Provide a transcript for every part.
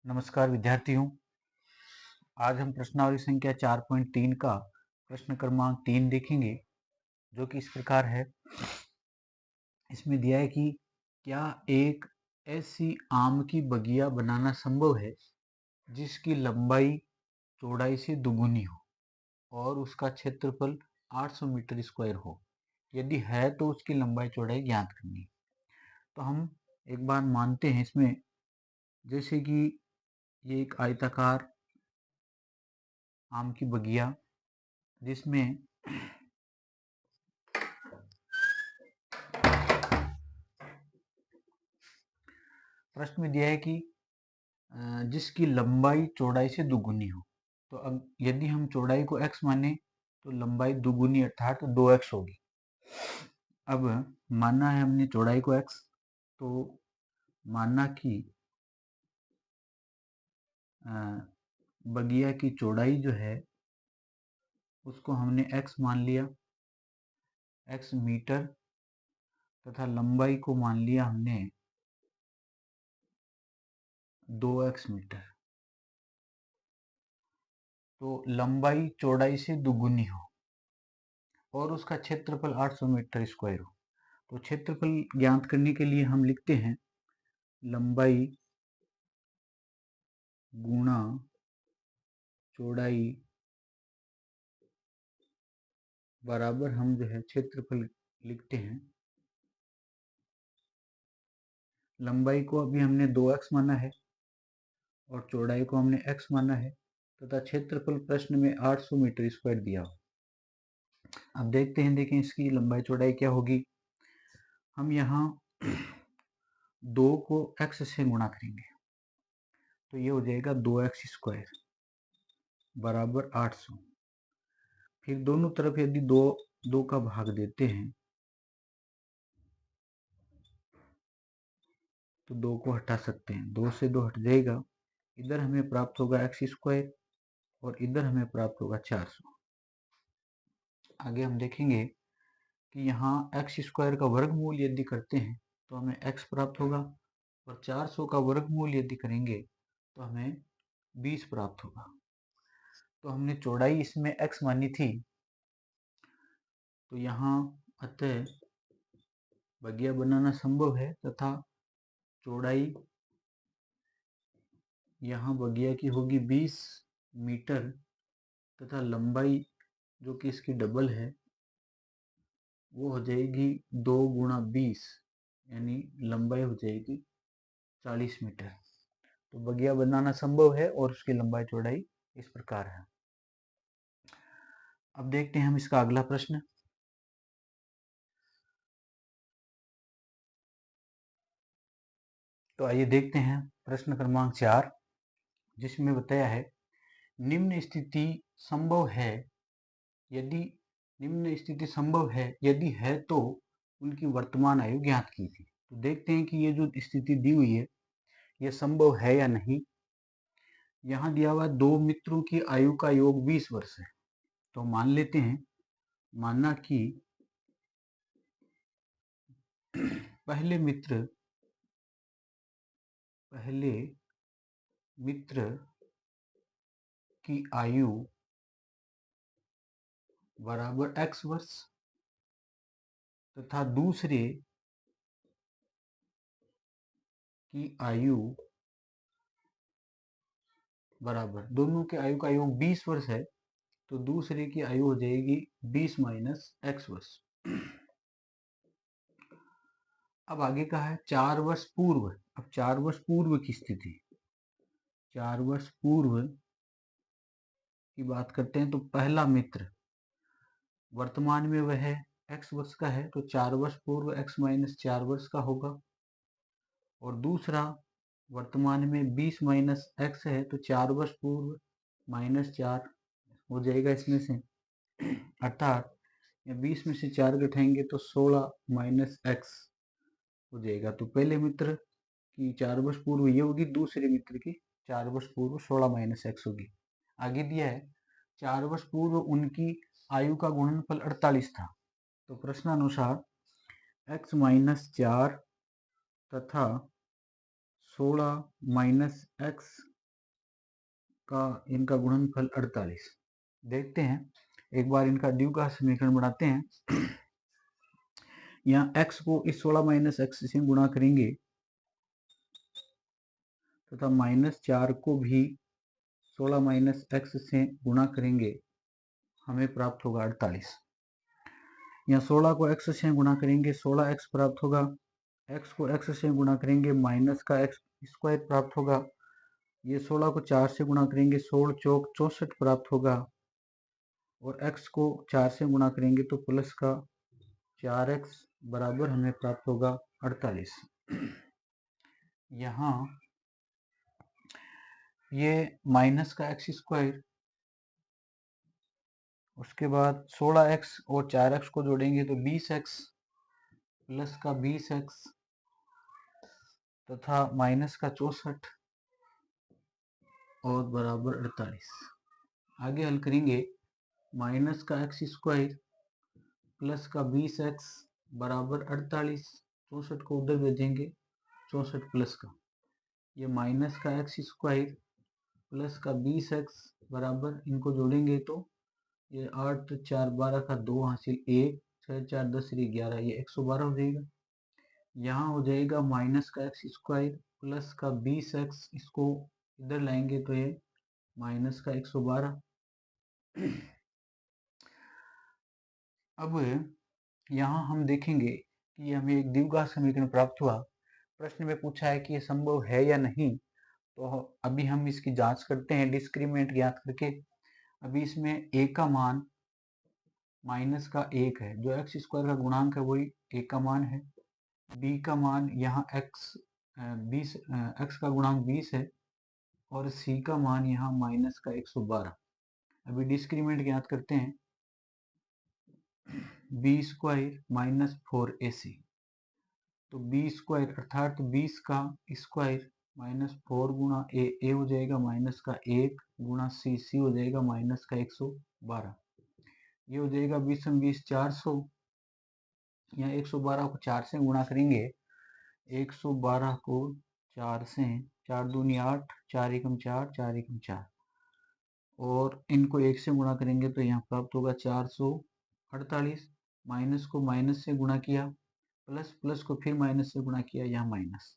नमस्कार विद्यार्थियों। आज हम प्रश्नावली संख्या 4.3 का प्रश्न क्रमांक 3 देखेंगे, जो कि इस प्रकार है। इसमें दिया है कि क्या एक ऐसी आम की बगिया बनाना संभव है जिसकी लंबाई चौड़ाई से दुगुनी हो और उसका क्षेत्रफल 800 मीटर स्क्वायर हो। यदि है तो उसकी लंबाई चौड़ाई ज्ञात करनी। तो हम एक बार मानते हैं इसमें, जैसे कि ये एक आयताकार आम की बगिया जिसमें प्रश्न में दिया है कि जिसकी लंबाई चौड़ाई से दुगुनी हो। तो अब यदि हम चौड़ाई को x माने तो लंबाई दुगुनी अर्थात 2x होगी। अब माना है हमने चौड़ाई को x, तो माना कि बगिया की चौड़ाई जो है उसको हमने x मान लिया, x मीटर, तथा लंबाई को मान लिया हमने 2x मीटर। तो लंबाई चौड़ाई से दुगुनी हो और उसका क्षेत्रफल 800 मीटर स्क्वायर हो। तो क्षेत्रफल ज्ञात करने के लिए हम लिखते हैं लंबाई गुणा चौड़ाई बराबर हम जो है क्षेत्रफल लिखते हैं। लंबाई को अभी हमने 2x माना है और चौड़ाई को हमने x माना है, तथा क्षेत्रफल प्रश्न में 800 मीटर स्क्वायर दिया हो। अब देखते हैं, देखें इसकी लंबाई चौड़ाई क्या होगी। हम यहाँ 2 को x से गुणा करेंगे तो ये हो जाएगा 2x स्क्वायर बराबर 800। फिर दोनों तरफ यदि 2 का भाग देते हैं तो 2 को हटा सकते हैं, 2 से 2 हट जाएगा। इधर हमें प्राप्त होगा x स्क्वायर और इधर हमें प्राप्त होगा 400। आगे हम देखेंगे कि यहाँ x स्क्वायर का वर्गमूल यदि करते हैं तो हमें x प्राप्त होगा और 400 का वर्गमूल यदि करेंगे तो हमें 20 प्राप्त होगा। तो हमने चौड़ाई इसमें x मानी थी, तो यहाँ अतः बगिया बनाना संभव है तथा चौड़ाई यहाँ बगिया की होगी 20 मीटर तथा लंबाई जो कि इसकी डबल है वो हो जाएगी 2 गुणा 20, यानी लंबाई हो जाएगी 40 मीटर। तो बगिया बनाना संभव है और उसकी लंबाई चौड़ाई इस प्रकार है। अब देखते हैं हम इसका अगला प्रश्न। तो आइए देखते हैं प्रश्न क्रमांक 4, जिसमें बताया है निम्न स्थिति संभव है यदि यदि है तो उनकी वर्तमान आयु ज्ञात की थी। तो देखते हैं कि ये जो स्थिति दी हुई है ये संभव है या नहीं। यहाँ दिया हुआ 2 मित्रों की आयु का योग 20 वर्ष है। तो मान लेते हैं, माना कि पहले मित्र की आयु बराबर x वर्ष तथा दूसरे की आयु बराबर, दोनों के आयु का योग 20 वर्ष है तो दूसरे की आयु हो जाएगी 20 माइनस x वर्ष। अब आगे का है 4 वर्ष पूर्व। अब 4 वर्ष पूर्व की स्थिति, 4 वर्ष पूर्व की बात करते हैं। तो पहला मित्र वर्तमान में वह x वर्ष का है तो 4 वर्ष पूर्व x माइनस 4 वर्ष का होगा, और दूसरा वर्तमान में 20 माइनस x है तो 4 वर्ष पूर्व माइनस 4 हो जाएगा इसमें से, अर्थात 20 में से 4 घटाएंगे तो 16 माइनस x हो जाएगा। तो पहले मित्र की 4 वर्ष पूर्व ये होगी, दूसरे मित्र की 4 वर्ष पूर्व 16 माइनस x होगी। आगे दिया है 4 वर्ष पूर्व उनकी आयु का गुणनफल 48 था। तो प्रश्नानुसार x माइनस 4 तथा 16 माइनस x का इनका गुणनफल 48। देखते हैं, एक बार इनका द्विघात समीकरण बनाते हैं। यहाँ x को इस 16 माइनस एक्स से गुणा करेंगे तथा -4 को भी 16 माइनस एक्स से गुणा करेंगे, हमें प्राप्त होगा 48। यहाँ 16 को x से गुणा करेंगे 16x प्राप्त होगा, x को x से गुणा करेंगे माइनस का x स्क्वायर प्राप्त होगा। ये 16 को 4 से गुणा करेंगे 16 चौक 64 प्राप्त होगा, और x को 4 से गुणा करेंगे तो प्लस का 4x बराबर हमें प्राप्त होगा 48। यहाँ ये माइनस का x स्क्वायर, उसके बाद 16x और 4x को जोड़ेंगे तो 20x प्लस का 20x तथा माइनस का 64 और बराबर 48। आगे हल करेंगे, माइनस का x स्क्वायर प्लस का 20x बराबर 48, 64 को उधर भेजेंगे 64 प्लस का, ये माइनस का x स्क्वायर प्लस का 20x बराबर, इनको जोड़ेंगे तो ये 8 4 12 का 2 हासिल 1 6 4 10 11, ये 112 हो जाएगा। यहाँ हो जाएगा माइनस का x स्क्वायर प्लस का 20x, इसको इधर लाएंगे तो ये माइनस का 112। अब यहाँ हम देखेंगे कि हमें एक द्विघात समीकरण प्राप्त हुआ। प्रश्न में पूछा है कि ये संभव है या नहीं, तो अभी हम इसकी जांच करते हैं डिस्क्रिमिनेंट ज्ञात करके। अभी इसमें a का मान माइनस का 1 है, जो एक्स स्क्वायर का गुणांक है वही a का मान है। b का मान यहाँ x का गुणांक 20 है, और c का मान यहाँ माइनस का 112। अभी डिस्क्रिमिनेंट ज्ञात करते हैं, b स्क्वायर माइनस 4ac, तो b स्क्वायर अर्थात 20 का स्क्वायर माइनस 4 गुणा ए हो जाएगा माइनस का 1 गुणा सी हो जाएगा माइनस का 112। ये हो जाएगा 20 20 400, यहाँ 112 को 4 से गुणा करेंगे, 112 को 4 से, 4 दूनी 8 4 एकम 4 4 एकम 4, और इनको 1 से गुणा करेंगे तो यहाँ प्राप्त होगा 448। माइनस को माइनस से गुणा किया, प्लस प्लस को फिर माइनस से गुणा किया, यहाँ माइनस।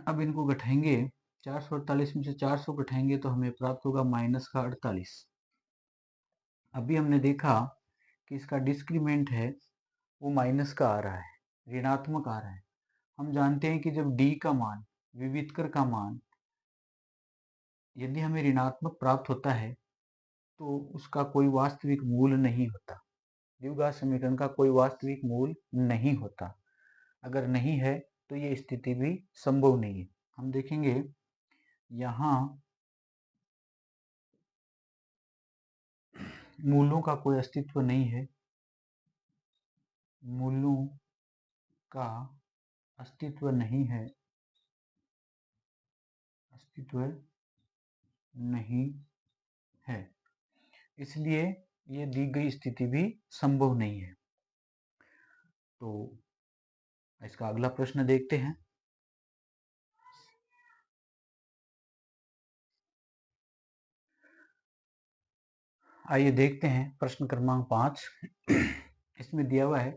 अब इनको घटाएंगे, 448 में से 400 घटाएंगे तो हमें प्राप्त होगा माइनस का 48। अभी हमने देखा कि इसका डिस्क्रिमिनेंट है वो माइनस का आ रहा है, ऋणात्मक आ रहा है। हम जानते हैं कि जब d का मान, विविधकर का मान यदि हमें ऋणात्मक प्राप्त होता है तो उसका कोई वास्तविक मूल नहीं होता, द्विघात समीकरण का कोई वास्तविक मूल नहीं होता। अगर नहीं है तो ये स्थिति भी संभव नहीं है। हम देखेंगे यहाँ मूलों का कोई अस्तित्व नहीं है, मूलों का अस्तित्व नहीं है, अस्तित्व नहीं है, इसलिए ये दी गई स्थिति भी संभव नहीं है। तो इसका अगला प्रश्न देखते हैं। आइए देखते हैं प्रश्न क्रमांक 5। इसमें दिया हुआ है,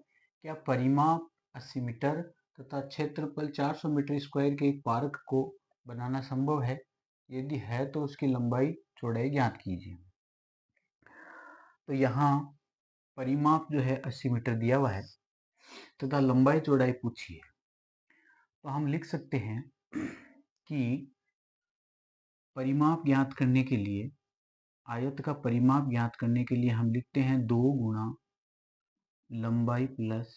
क्या परिमाप 80 मीटर तथा क्षेत्रफल 400 मीटर स्क्वायर के एक पार्क को बनाना संभव है? यदि है तो उसकी लंबाई चौड़ाई ज्ञात कीजिए। तो यहाँ परिमाप जो है 80 मीटर दिया हुआ है तथा लंबाई चौड़ाई पूछी है, तो हम लिख सकते हैं कि परिमाप ज्ञात करने के लिए, आयत का परिमाप ज्ञात करने के लिए हम लिखते हैं 2 गुणा लंबाई प्लस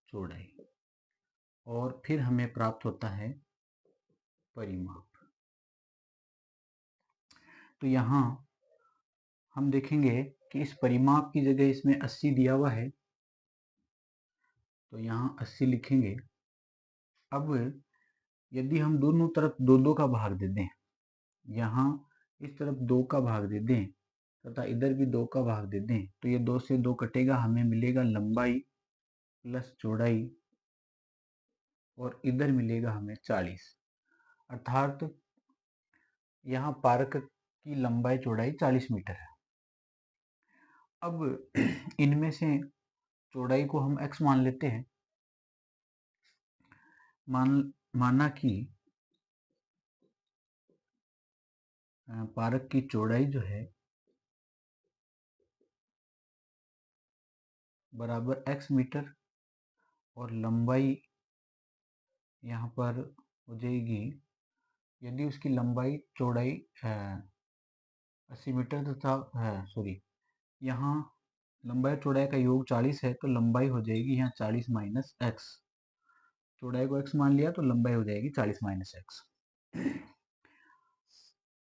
चौड़ाई, और फिर हमें प्राप्त होता है परिमाप। तो यहाँ हम देखेंगे कि इस परिमाप की जगह इसमें 80 दिया हुआ है, तो यहाँ 80 लिखेंगे। अब यदि हम दोनों तरफ 2 का भाग दे दें, यहाँ इस तरफ 2 का भाग दे दें तथा इधर भी 2 का भाग दे दें, तो ये 2 से 2 कटेगा, हमें मिलेगा लंबाई प्लस चौड़ाई, और इधर मिलेगा हमें 40। अर्थात यहाँ पार्क की लंबाई चौड़ाई 40 मीटर है। अब इनमें से चौड़ाई को हम x मान लेते हैं। माना कि पार्क की चौड़ाई जो है बराबर x मीटर और लंबाई यहाँ पर हो जाएगी, यदि उसकी लंबाई चौड़ाई 80 मीटर तथा यहाँ लंबाई चौड़ाई का योग 40 है, तो लंबाई हो जाएगी यहाँ 40 माइनस एक्स। चौड़ाई को x मान लिया तो लंबाई हो जाएगी 40 माइनस एक्स।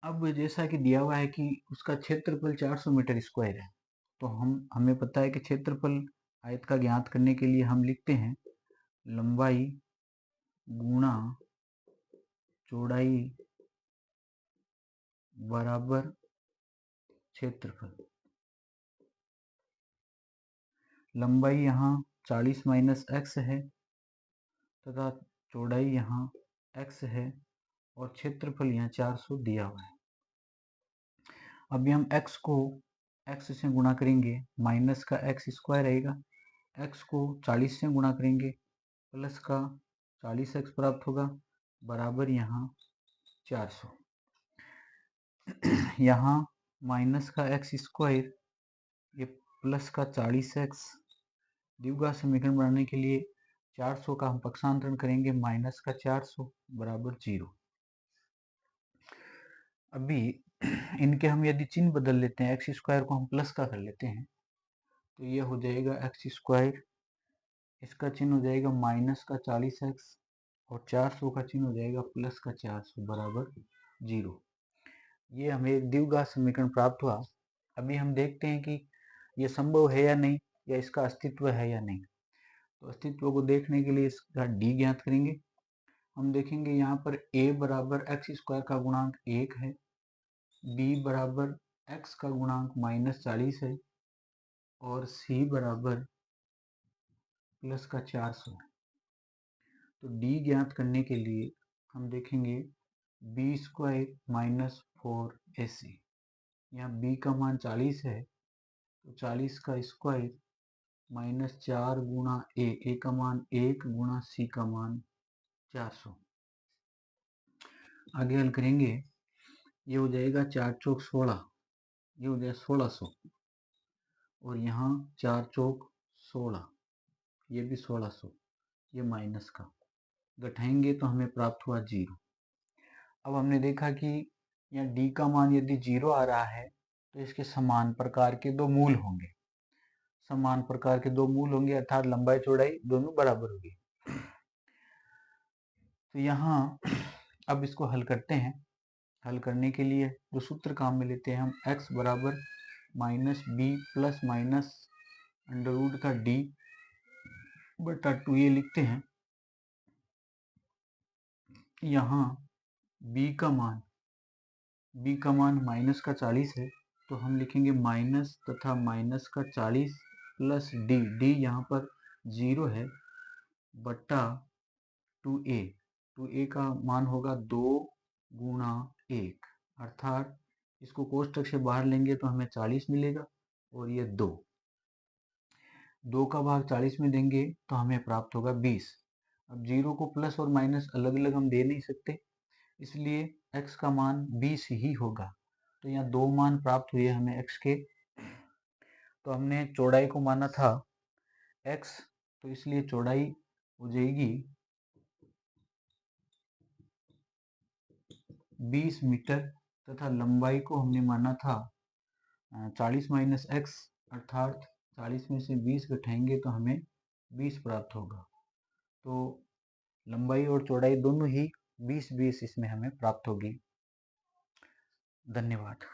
अब जैसा कि दिया हुआ है कि उसका क्षेत्रफल 400 मीटर स्क्वायर है, तो हमें पता है कि क्षेत्रफल आयत का ज्ञात करने के लिए हम लिखते हैं लंबाई गुणा चौड़ाई बराबर क्षेत्रफल। लंबाई यहाँ 40 माइनस एक्स है तथा चौड़ाई यहाँ x है और क्षेत्रफल यहाँ 400 दिया हुआ है। अभी हम x को x से गुणा करेंगे, माइनस का x स्क्वायर रहेगा, x को 40 से गुणा करेंगे, प्लस का 40x प्राप्त होगा, बराबर यहाँ 400। यहाँ माइनस का x स्क्वायर ये प्लस का 40x, द्विघात समीकरण बनाने के लिए 400 का हम पक्षांतरण करेंगे, माइनस का 400 बराबर 0। अभी इनके हम यदि चिन्ह बदल लेते हैं, एक्स स्क्वायर को हम प्लस का कर लेते हैं, तो ये हो जाएगा एक्स स्क्वायर, इसका चिन्ह हो जाएगा माइनस का 40x और 400 का चिन्ह हो जाएगा प्लस का 400 बराबर 0। ये हमें एक द्विघात समीकरण प्राप्त हुआ। अभी हम देखते हैं कि ये संभव है या नहीं, या इसका अस्तित्व है या नहीं। तो अस्तित्व को देखने के लिए इसका डी ज्ञात करेंगे। हम देखेंगे यहाँ पर a बराबर एक्स स्क्वायर का गुणांक 1 है, b बराबर x का गुणांक -40 है और c बराबर प्लस का 400 है। तो d ज्ञात करने के लिए हम देखेंगे b स्क्वायर माइनस 4ac। यहाँ b का मान 40 है, तो 40 का स्क्वायर माइनस 4 गुणा a का मान 1 गुणा c का मान 400। आगे हल करेंगे, ये हो जाएगा 4 चौक 16, ये हो जाएगा 1600 और यहाँ 4 चौक 16, ये भी 1600, ये माइनस का घटाएंगे तो हमें प्राप्त हुआ 0। अब हमने देखा कि यहाँ d का मान यदि 0 आ रहा है तो इसके समान प्रकार के दो मूल होंगे, समान प्रकार के दो मूल होंगे अर्थात लंबाई चौड़ाई दोनों बराबर होगी। तो यहाँ अब इसको हल करते हैं। हल करने के लिए जो सूत्र काम में लेते हैं हम, x बराबर minus b plus minus under root का d बटा 2a लिखते हैं। यहाँ b का मान माइनस का 40 है, तो हम लिखेंगे माइनस तथा माइनस का 40 प्लस d यहाँ पर 0 है, बटा 2a का मान होगा 2 गुणा 1, अर्थात इसको कोष्ठक से बाहर लेंगे तो हमें 40 मिलेगा और ये 2 का भाग 40 में देंगे तो हमें प्राप्त होगा 20। अब 0 को प्लस और माइनस अलग अलग हम दे नहीं सकते, इसलिए x का मान 20 ही होगा। तो यहाँ दो मान प्राप्त हुए हमें x के। तो हमने चौड़ाई को माना था x, तो इसलिए चौड़ाई हो जाएगी 20 मीटर तथा लंबाई को हमने माना था 40 माइनस एक्स, अर्थात 40 में से 20 घटाएंगे तो हमें 20 प्राप्त होगा। तो लंबाई और चौड़ाई दोनों ही 20-20 इसमें हमें प्राप्त होगी। धन्यवाद।